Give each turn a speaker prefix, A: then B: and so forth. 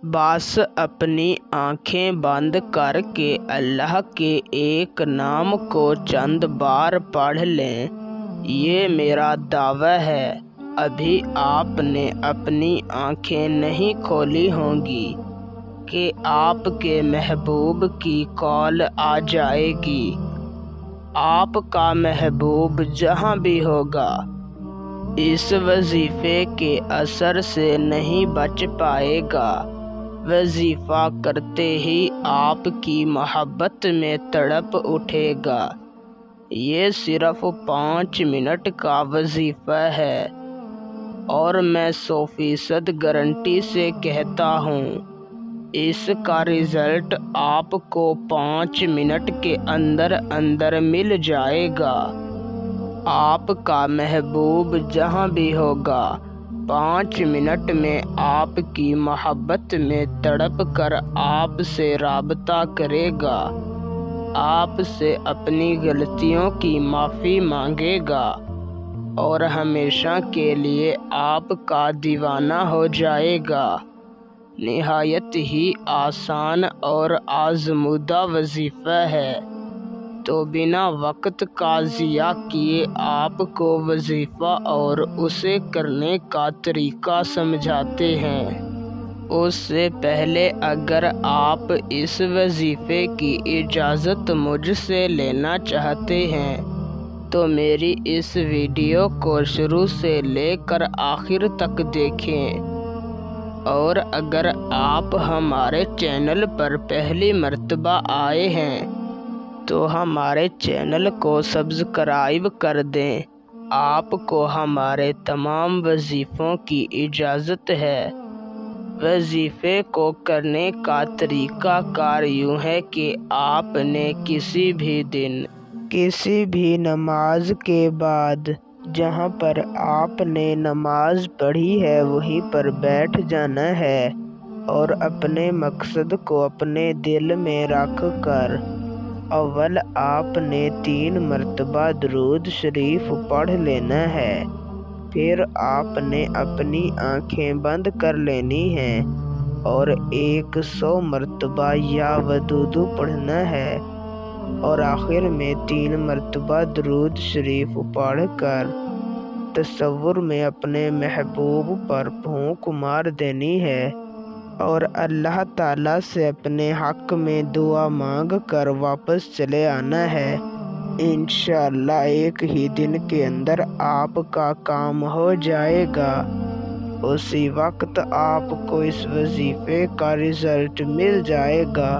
A: बस अपनी आँखें बंद करके अल्लाह के एक नाम को चंद बार पढ़ लें। ये मेरा दावा है। अभी आपने अपनी आँखें नहीं खोली होंगी कि आपके महबूब की कॉल आ जाएगी। आपका महबूब जहाँ भी होगा इस वजीफ़े के असर से नहीं बच पाएगा। वजीफ़ा करते ही आपकी मोहब्बत में तड़प उठेगा। ये सिर्फ 5 मिनट का वजीफ़ा है और मैं 100% गारंटी से कहता हूँ इसका रिज़ल्ट आपको 5 मिनट के अंदर अंदर मिल जाएगा। आपका महबूब जहाँ भी होगा 5 मिनट में आपकी मोहब्बत में तड़प कर आपसे राबता करेगा, आपसे अपनी गलतियों की माफ़ी मांगेगा और हमेशा के लिए आपका दीवाना हो जाएगा। निहायत ही आसान और आज़मूदा वजीफ़ा है। तो बिना वक्त का ज़िया किए आपको वजीफ़ा और उसे करने का तरीका समझाते हैं। उससे पहले अगर आप इस वजीफ़े की इजाज़त मुझसे लेना चाहते हैं तो मेरी इस वीडियो को शुरू से लेकर आखिर तक देखें। और अगर आप हमारे चैनल पर पहली मर्तबा आए हैं तो हमारे चैनल को सब्सक्राइब कर दें। आपको हमारे तमाम वजीफ़ों की इजाज़त है। वजीफ़े को करने का तरीका कार यूँ है कि आपने किसी भी दिन किसी भी नमाज के बाद जहाँ पर आपने नमाज पढ़ी है वहीं पर बैठ जाना है और अपने मकसद को अपने दिल में रख कर अव्वल आपने 3 मरतबा दुरूद शरीफ पढ़ लेना है। फिर आपने अपनी आँखें बंद कर लेनी हैं और 100 मरतबा या वदूदू पढ़ना है और आखिर में 3 मरतबा दुरूद शरीफ पढ़ कर तसव्वुर में अपने महबूब पर फूंक मार देनी है और अल्लाह ताला से अपने हक़ में दुआ मांग कर वापस चले आना है। इंशाअल्लाह एक ही दिन के अंदर आपका काम हो जाएगा। उसी वक्त आपको इस वजीफ़े का रिज़ल्ट मिल जाएगा।